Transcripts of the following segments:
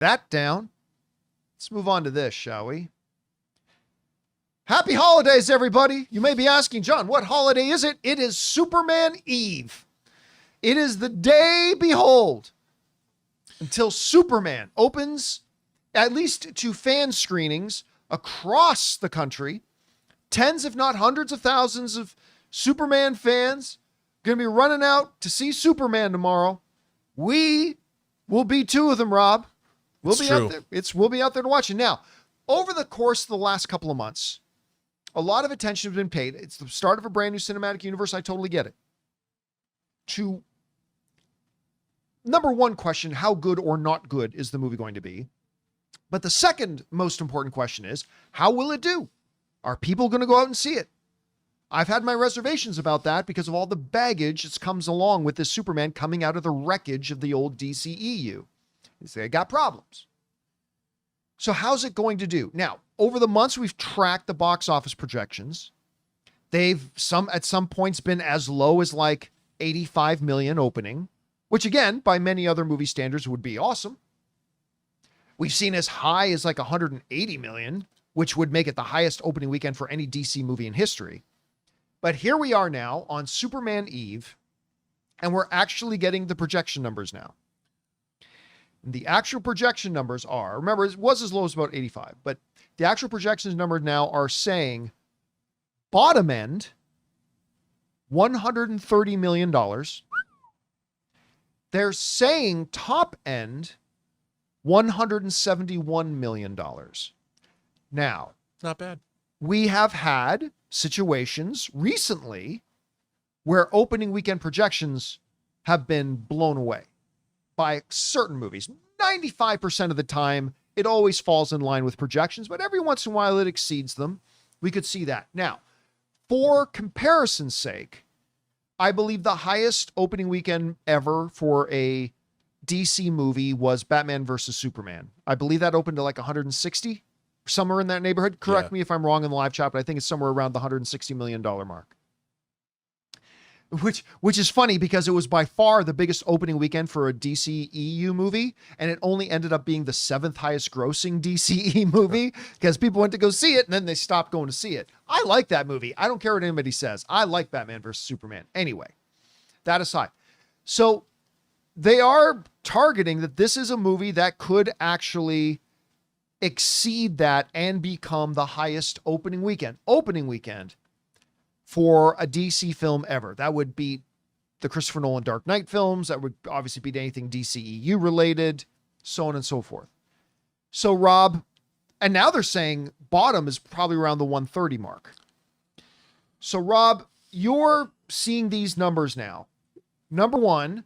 that down. Let's move on to this, shall we? Happy holidays, everybody. You may be asking, John, what holiday is it? It is Superman Eve. It is the day, behold, until Superman opens, at least to fan screenings across the country. Tens, if not hundreds of thousands of Superman fans going to be running out to see Superman tomorrow. We will be two of them, Rob. We'll be out there. We'll be out there to watch it. Now, over the course of the last couple of months, a lot of attention has been paid. It's the start of a brand new cinematic universe. I totally get it. To number one question, how good or not good is the movie going to be? But the second most important question is, how will it do? Are people going to go out and see it? I've had my reservations about that because of all the baggage that comes along with this Superman coming out of the wreckage of the old DCEU. They got problems. So how's it going to do? Now, over the months, we've tracked the box office projections. They've at some points been as low as like 85 million opening, which again, by many other movie standards would be awesome. We've seen as high as like 180 million, which would make it the highest opening weekend for any DC movie in history. But here we are now on Superman Eve, and we're actually getting the projection numbers now. And the actual projection numbers are, remember, it was as low as about 85, but the actual projections numbers now are saying bottom end, $130 million. They're saying top end, $171 million. Now, not bad. We have had situations recently where opening weekend projections have been blown away by certain movies. 95% of the time, it always falls in line with projections, but every once in a while it exceeds them. We could see that. Now, for comparison's sake, I believe the highest opening weekend ever for a DC movie was Batman versus Superman. I believe that opened to like 160, somewhere in that neighborhood. Correct me if I'm wrong in the live chat, but I think it's somewhere around the $160 million mark. Which is funny because it was by far the biggest opening weekend for a DCEU movie, and it only ended up being the 7th highest grossing DCE movie because people went to go see it and then they stopped going to see it. I like that movie. I don't care what anybody says. I like Batman versus Superman. Anyway, that aside. So they are targeting that this is a movie that could actually exceed that and become the highest opening weekend for a DC film ever. That would beat the Christopher Nolan Dark Knight films. That would obviously beat anything DCEU related, so on and so forth. So Rob, and now they're saying bottom is probably around the 130 mark. So Rob, you're seeing these numbers now. Number one,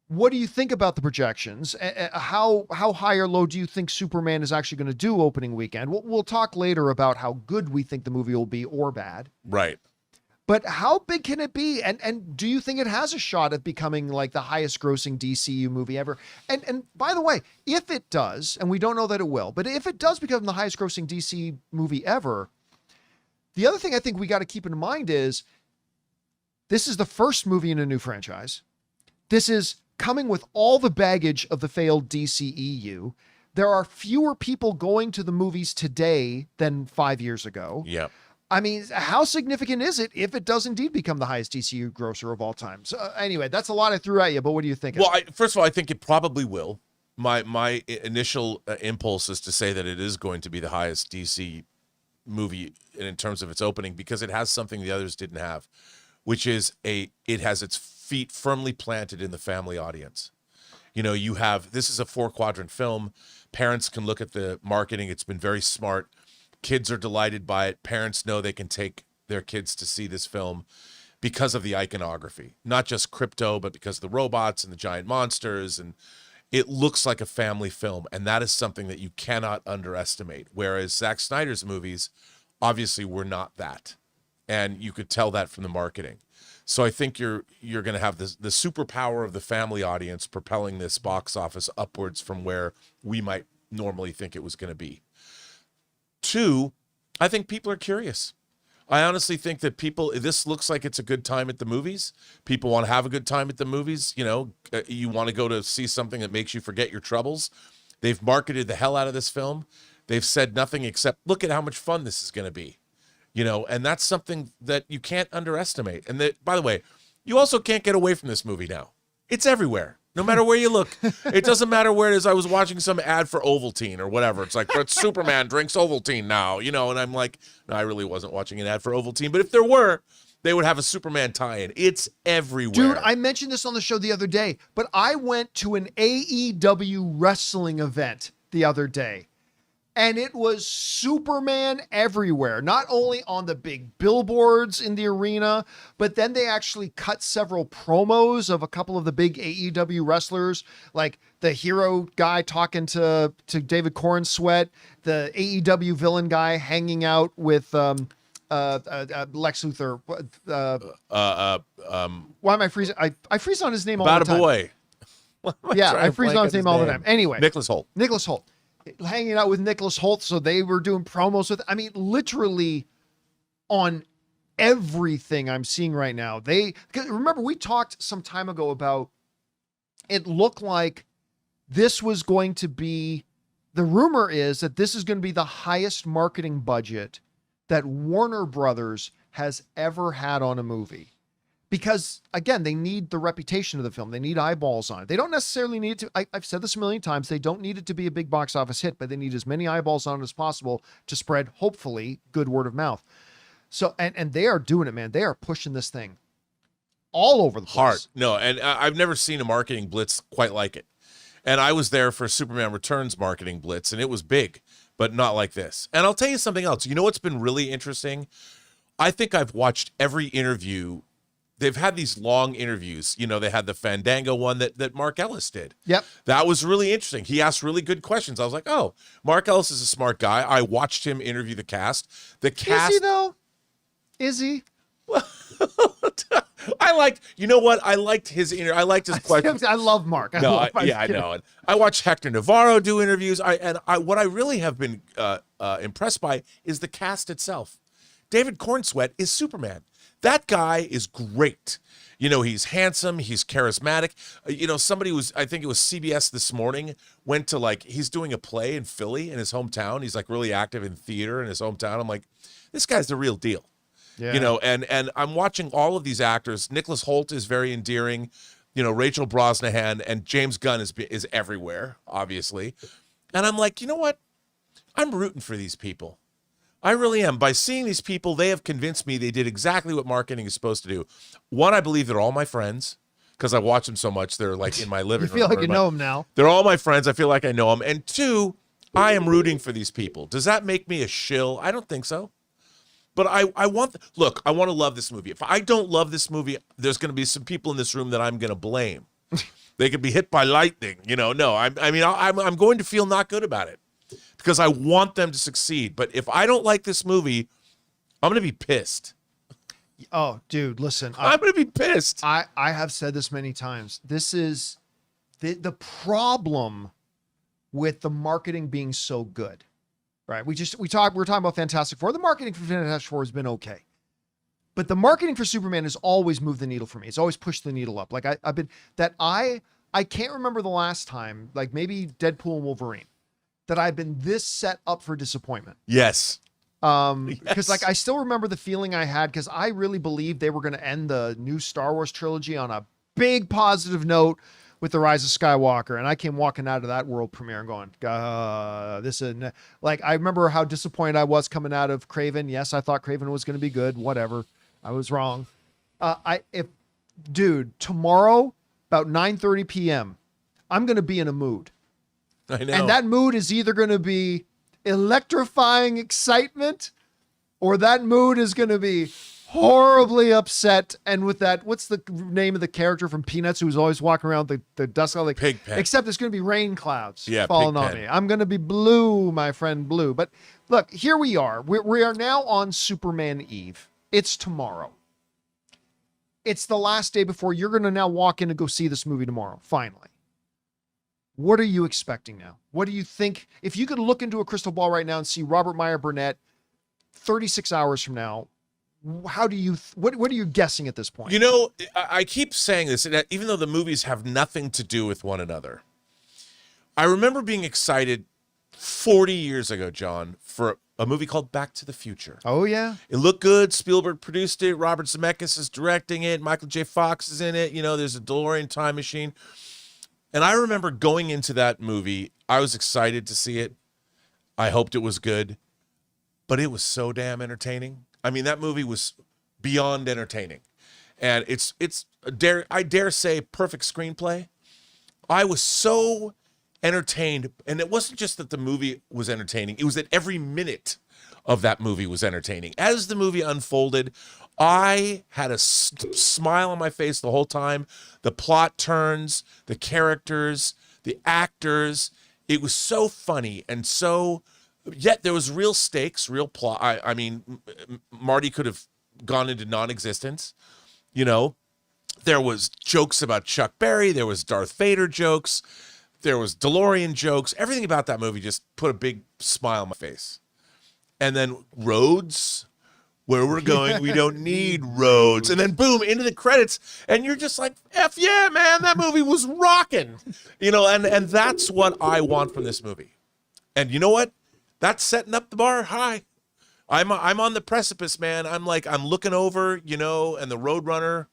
what do you think about the projections? How high or low do you think Superman is actually going to do opening weekend? We'll talk later about how good we think the movie will be or bad. Right. But how big can it be? And do you think it has a shot at becoming like the highest grossing DCU movie ever? And by the way, if it does, and we don't know that it will, but if it does become the highest grossing DC movie ever, the other thing I think we got to keep in mind is this is the first movie in a new franchise. This is coming with all the baggage of the failed DCEU. There are fewer people going to the movies today than 5 years ago. Yeah. I mean, how significant is it if it does indeed become the highest DCU grosser of all time? So anyway, that's a lot I threw at you, but what do you think? Well, first of all, I think it probably will. My initial impulse is to say that it is going to be the highest DC movie in terms of its opening because it has something the others didn't have, which is it has its feet firmly planted in the family audience. You know, this is a 4-quadrant film. Parents can look at the marketing. It's been very smart. Kids are delighted by it. Parents know they can take their kids to see this film because of the iconography, not just crypto, but because of the robots and the giant monsters. And it looks like a family film. And that is something that you cannot underestimate. Whereas Zack Snyder's movies obviously were not that. And you could tell that from the marketing. So I think you're going to have the superpower of the family audience propelling this box office upwards from where we might normally think it was going to be. 2, I think people are curious. I honestly think that this looks like it's a good time at the movies. People want to have a good time at the movies. You know, you want to go to see something that makes you forget your troubles. They've marketed the hell out of this film. They've said nothing except, look at how much fun this is going to be. And that's something that you can't underestimate. And that, by the way, you also can't get away from this movie now. It's everywhere. No matter where you look. It doesn't matter where it is. I was watching some ad for Ovaltine or whatever. It's like, but Superman drinks Ovaltine now, and I'm like, no, I really wasn't watching an ad for Ovaltine. But if there were, they would have a Superman tie-in. It's everywhere. Dude, I mentioned this on the show the other day, but I went to an AEW wrestling event the other day. And it was Superman everywhere, not only on the big billboards in the arena, but then they actually cut several promos of a couple of the big AEW wrestlers, like the hero guy talking to David Cornsweat, the AEW villain guy hanging out with Lex Luthor. Why am I freezing? I freeze on his name all the time. About a boy. Yeah, I freeze on his name all the time. Anyway. Nicholas Hoult. Hanging out with Nicholas Hoult, so they were doing promos with, literally on everything I'm seeing right now. Remember, we talked some time ago about it looked like this was going to be, the rumor is that this is going to be the highest marketing budget that Warner Brothers has ever had on a movie. Because, again, they need the reputation of the film. They need eyeballs on it. They don't necessarily need it to, I've said this a million times, they don't need it to be a big box office hit, but they need as many eyeballs on it as possible to spread, hopefully, good word of mouth. So, and they are doing it, man. They are pushing this thing all over the place. Hard. No, and I've never seen a marketing blitz quite like it. And I was there for Superman Returns marketing blitz, and it was big, but not like this. And I'll tell you something else. You know what's been really interesting? I think I've watched every interview. They've had these long interviews. They had the Fandango one that Mark Ellis did. Yep. That was really interesting. He asked really good questions. I was like, oh, Mark Ellis is a smart guy. I watched him interview the cast. The cast. Is he, though? Is he? I liked his questions. I love Mark. I know. And I watched Hector Navarro do interviews. What I really have been impressed by is the cast itself. David Cornsweat is Superman. That guy is great. He's handsome. He's charismatic. Somebody I think it was CBS this morning, went to he's doing a play in Philly in his hometown. He's really active in theater in his hometown. I'm like, this guy's the real deal. Yeah. And I'm watching all of these actors. Nicholas Hoult is very endearing. Rachel Brosnahan and James Gunn is everywhere, obviously. And I'm like, you know what? I'm rooting for these people. I really am. By seeing these people, they have convinced me they did exactly what marketing is supposed to do. One, I believe they're all my friends because I watch them so much. They're in my living room. You feel like you know them now. They're all my friends. I feel like I know them. And two, I am rooting for these people. Does that make me a shill? I don't think so. But I want to love this movie. If I don't love this movie, there's going to be some people in this room that I'm going to blame. They could be hit by lightning. No, I'm going to feel not good about it. Because I want them to succeed. But if I don't like this movie, I'm going to be pissed. Oh, dude, listen. I'm going to be pissed. I have said this many times. This is the problem with the marketing being so good, right? We're talking about Fantastic Four. The marketing for Fantastic Four has been okay. But the marketing for Superman has always moved the needle for me. It's always pushed the needle up. I can't remember the last time, maybe Deadpool and Wolverine, that I've been this set up for disappointment. Yes. Because I still remember the feeling I had because I really believed they were going to end the new Star Wars trilogy on a big positive note with The Rise of Skywalker. And I came walking out of that world premiere and going, this is I remember how disappointed I was coming out of Kraven. Yes, I thought Kraven was going to be good. Whatever. I was wrong. Tomorrow about 9:30 p.m., I'm going to be in a mood. I know. And that mood is either going to be electrifying excitement or that mood is going to be horribly upset. And with that, what's the name of the character from Peanuts who's always walking around the dust? Pigpen. Except it's going to be rain clouds falling on me. I'm going to be blue, my friend, blue. But look, here we are. We are now on Superman Eve. It's tomorrow. It's the last day before you're going to now walk in and go see this movie tomorrow, finally. What are you expecting now? What do you think? If you could look into a crystal ball right now and see Robert Meyer Burnett 36 hours from now, what are you guessing at this point? I keep saying this, even though the movies have nothing to do with one another. I remember being excited 40 years ago, John, for a movie called Back to the Future. Oh, yeah. It looked good. Spielberg produced it. Robert Zemeckis is directing it. Michael J. Fox is in it. You know, there's a DeLorean time machine. And I remember going into that movie, I was excited to see it. I hoped it was good, but it was so damn entertaining. I mean, that movie was beyond entertaining. And I dare say, perfect screenplay. I was so entertained, and it wasn't just that the movie was entertaining, it was that every minute of that movie was entertaining. As the movie unfolded, I had a smile on my face the whole time. The plot turns, the characters, the actors, it was so funny, and so yet there was real stakes, real plot. I mean, Marty could have gone into non-existence. You know, there was jokes about Chuck Berry, there was Darth Vader jokes, there was DeLorean jokes. Everything about that movie just put a big smile on my face. And then roads, where we're going, we don't need roads. And then boom, into the credits, and you're just like, F yeah, man, that movie was rocking. You know, and that's what I want from this movie. And you know what? That's setting up the bar high. I'm on the precipice, man. I'm looking over, you know, and the Roadrunner.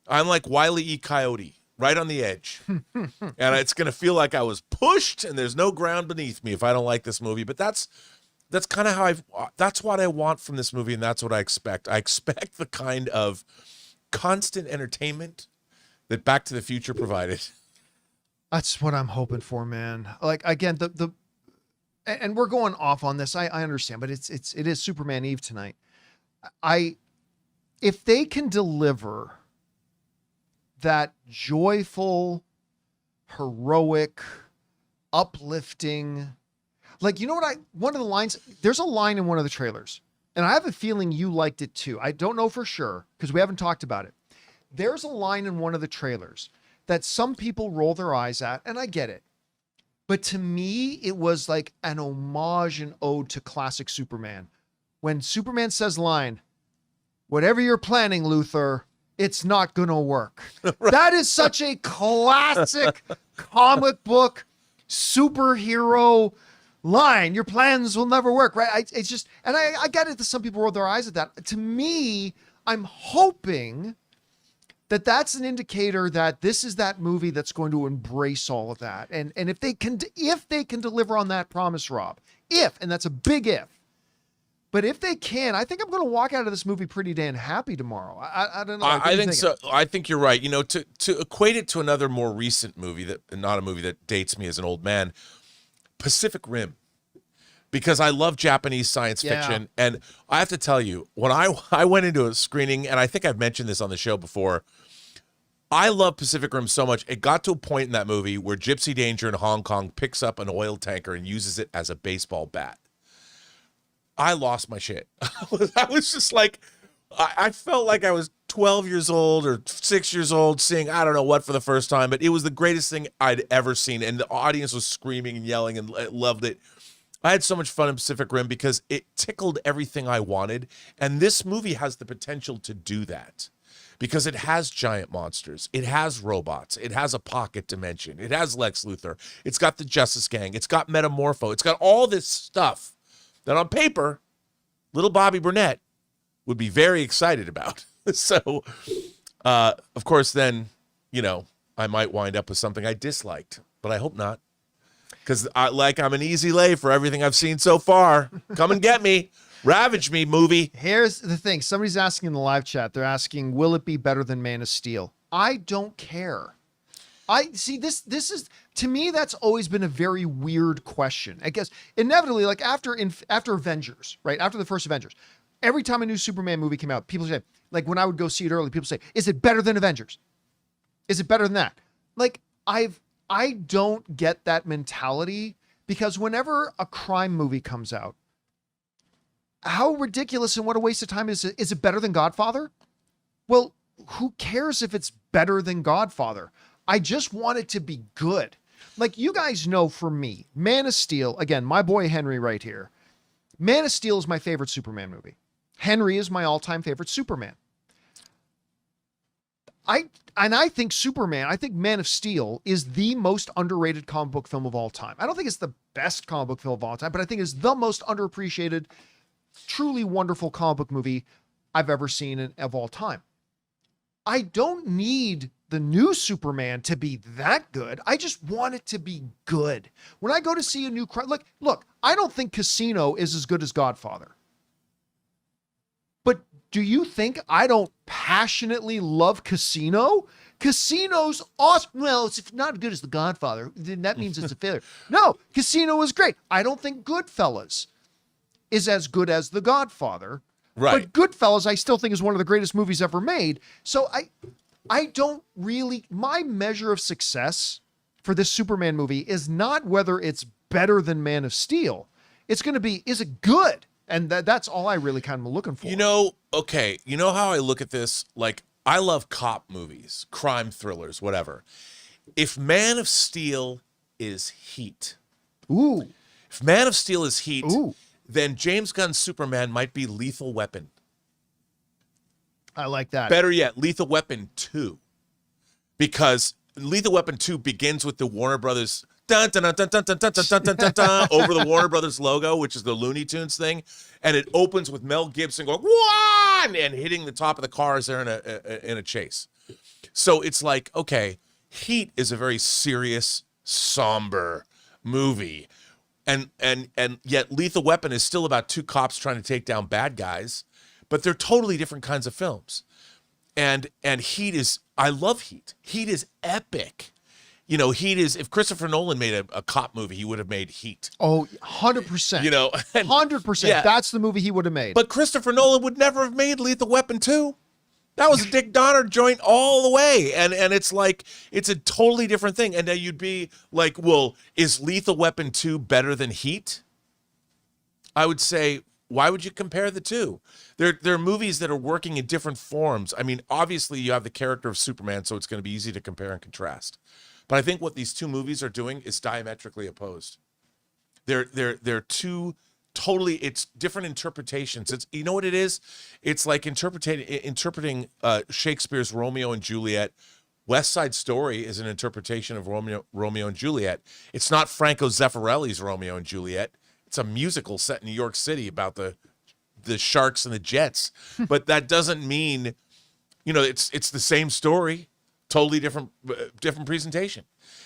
I'm like Wile E. Coyote, right on the edge. And it's going to feel like I was pushed and there's no ground beneath me if I don't like this movie. But that's kind of how that's what I want from this movie, and that's what I expect. I expect the kind of constant entertainment that Back to the Future provided. That's what I'm hoping for, man. Like, again, and we're going off on this. I understand, but it is Superman Eve tonight. If they can deliver that joyful, heroic, uplifting, like, you know what, one of the lines, there's a line in one of the trailers, and I have a feeling you liked it too. I don't know for sure because we haven't talked about it. There's a line in one of the trailers that some people roll their eyes at, and I get it. But to me, it was like an homage and ode to classic Superman. When Superman says line, whatever you're planning, Luthor, it's not going to work. Right. That is such a classic comic book superhero line. Your plans will never work, right? It's just, and I get it that some people roll their eyes at that. To me, I'm hoping that that's an indicator that this is that movie that's going to embrace all of that. And if they can deliver on that promise, Rob, and that's a big if, but if they can, I think I'm going to walk out of this movie pretty damn happy tomorrow. I don't know. I think so. I think you're right. You know, to equate it to another more recent movie not a movie that dates me as an old man, Pacific Rim. Because I love Japanese science fiction. And I have to tell you, when I went into a screening, and I think I've mentioned this on the show before, I love Pacific Rim so much. It got to a point in that movie where Gypsy Danger in Hong Kong picks up an oil tanker and uses it as a baseball bat. I lost my shit. I was just like, I felt like I was 12 years old or 6 years old seeing I don't know what for the first time, but it was the greatest thing I'd ever seen. And the audience was screaming and yelling and loved it. I had so much fun in Pacific Rim because it tickled everything I wanted. And this movie has the potential to do that because it has giant monsters. It has robots. It has a pocket dimension. It has Lex Luthor. It's got the Justice Gang. It's got Metamorpho. It's got all this stuff that on paper, little Bobby Burnett would be very excited about. So, of course, then, you know, I might wind up with something I disliked, but I hope not. Because I'm an easy lay for everything I've seen so far. Come and get me. Ravage me, movie. Here's the thing. Somebody's asking in the live chat. They're asking, will it be better than Man of Steel? I don't care. I see this is, to me, that's always been a very weird question. I guess inevitably, like after Avengers, right? After the first Avengers, every time a new Superman movie came out, people say, like when I would go see it early, people say, is it better than Avengers? Is it better than that? Like I don't get that mentality because whenever a crime movie comes out, how ridiculous and what a waste of time is it? Is it better than Godfather? Well, who cares if it's better than Godfather? I just want it to be good. Like you guys know, for me, Man of Steel, again, my boy Henry right here. Man of Steel is my favorite Superman movie. Henry is my all-time favorite Superman. I think Superman, I think Man of Steel is the most underrated comic book film of all time. I don't think it's the best comic book film of all time, but I think it's the most underappreciated, truly wonderful comic book movie I've ever seen of all time. I don't need the new Superman to be that good. I just want it to be good. When I go to see a new look, I don't think Casino is as good as Godfather. But do you think I don't passionately love Casino? Casino's awesome. Well, it's not as good as The Godfather. Then that means it's a failure. No, Casino is great. I don't think Goodfellas is as good as The Godfather. Right. But Goodfellas, I still think is one of the greatest movies ever made. So I don't really, my measure of success for this Superman movie is not whether it's better than Man of Steel. It's going to be, is it good? And that's all I really kind of looking for. You know how I look at this? Like, I love cop movies, crime thrillers, whatever. If Man of Steel is Heat. Ooh. If Man of Steel is Heat, Ooh. then James Gunn's Superman might be Lethal Weapon. I like that. Better yet, Lethal Weapon 2. Because Lethal Weapon 2 begins with the Warner Brothers dun, dun, dun, dun, dun, dun, dun, dun, dun, dun, dun, over the Warner Brothers logo, which is the Looney Tunes thing. And it opens with Mel Gibson going, "One!" and hitting the top of the car as they're in a chase. So it's like, okay, Heat is a very serious, somber movie. And yet Lethal Weapon is still about two cops trying to take down bad guys, but they're totally different kinds of films. And Heat is, I love Heat. Heat is epic. You know, Heat is, if Christopher Nolan made a cop movie, he would have made Heat. Oh, 100%. You know, 100%. Yeah. That's the movie he would have made. But Christopher Nolan would never have made Lethal Weapon 2. That was a Dick Donner joint all the way. And it's like, it's a totally different thing. And then you'd be like, well, is Lethal Weapon 2 better than Heat? I would say, why would you compare the two? There are movies that are working in different forms. I mean, obviously you have the character of Superman, so it's going to be easy to compare and contrast. But I think what these two movies are doing is diametrically opposed. They're two totally, it's different interpretations. It's, you know what it is? It's like interpreting Shakespeare's Romeo and Juliet. West Side Story is an interpretation of Romeo and Juliet. It's not Franco Zeffirelli's Romeo and Juliet. It's a musical set in New York City about the Sharks and the Jets. But that doesn't mean, you know, it's the same story, totally different presentation.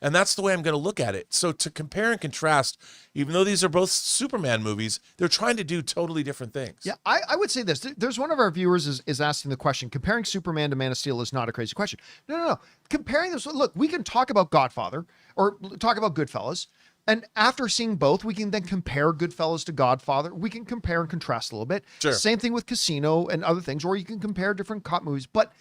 And that's the way I'm going to look at it. So to compare and contrast, even though these are both Superman movies, they're trying to do totally different things. Yeah, I would say this. There's one of our viewers is asking the question, comparing Superman to Man of Steel is not a crazy question. No. Comparing this, look, we can talk about Godfather or talk about Goodfellas. And after seeing both, we can then compare Goodfellas to Godfather. We can compare and contrast a little bit. Sure. Same thing with Casino and other things, or you can compare different cop movies. But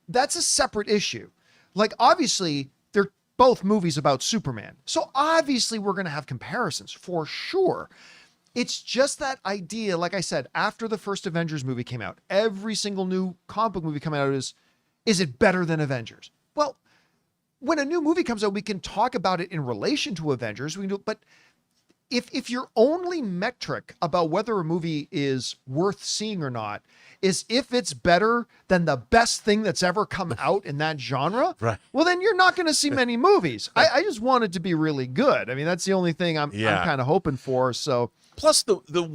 that's a separate issue. Like, obviously, they're both movies about Superman. So obviously we're going to have comparisons for sure. It's just that idea, like I said, after the first Avengers movie came out, every single new comic book movie coming out is it better than Avengers? Well, when a new movie comes out, we can talk about it in relation to Avengers. We can do, but if your only metric about whether a movie is worth seeing or not is if it's better than the best thing that's ever come out in that genre, right, well, then you're not going to see many movies. I just want it to be really good. I mean, that's the only thing I'm kind of hoping for. So plus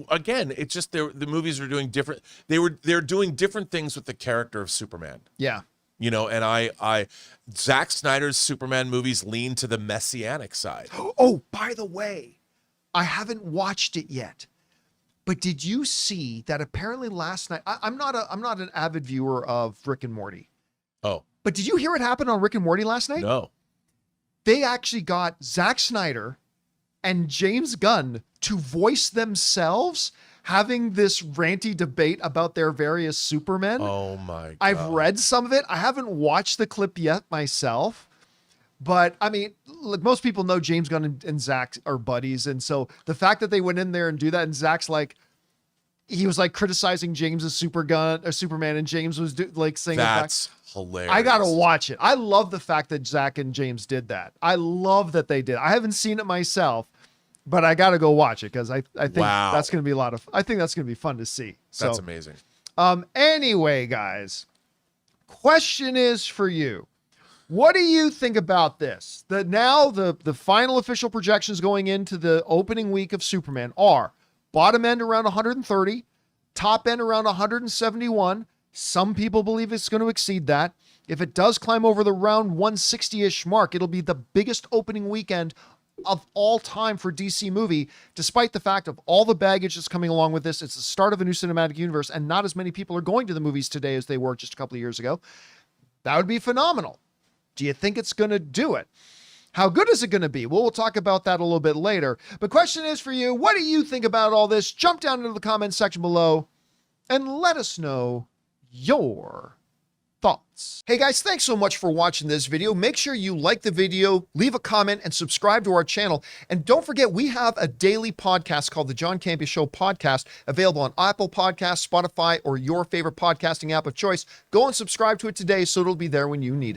again, it's just the movies are doing different. They're doing different things with the character of Superman. Yeah. You know, and Zack Snyder's Superman movies lean to the messianic side. Oh, by the way, I haven't watched it yet, but did you see that apparently last night, I'm not an avid viewer of Rick and Morty. Oh, but did you hear what happened on Rick and Morty last night? No. They actually got Zack Snyder and James Gunn to voice themselves having this ranty debate about their various Supermen. Oh my God. I've read some of it. I haven't watched the clip yet myself, but I mean, look, most people know James Gunn and Zack are buddies. And so the fact that they went in there and do that, and Zack's like, he was like criticizing James's Superman, and James was saying that's hilarious. I got to watch it. I love the fact that Zack and James did that. I love that they did. I haven't seen it myself, but I got to go watch it because I think that's going to be I think that's going to be fun to see. That's amazing. Anyway, guys, Question is for you. What do you think about this? The final official projections going into the opening week of Superman are bottom end around 130, top end around 171. Some people believe it's going to exceed that. If it does climb over the round 160-ish mark, it'll be the biggest opening weekend of all time for DC movie, despite the fact of all the baggage that's coming along with this. It's the start of a new cinematic universe, and not as many people are going to the movies today as they were just a couple of years ago. That would be phenomenal. Do you think it's going to do it? How good is it going to be? Well, we'll talk about that a little bit later. But question is for you, what do you think about all this? Jump down into the comments section below and let us know your thoughts. Hey guys, thanks so much for watching this video. Make sure you like the video, leave a comment, and subscribe to our channel. And don't forget, we have a daily podcast called the John Campea Show podcast, available on Apple Podcasts, Spotify, or your favorite podcasting app of choice. Go and subscribe to it today so it'll be there when you need it.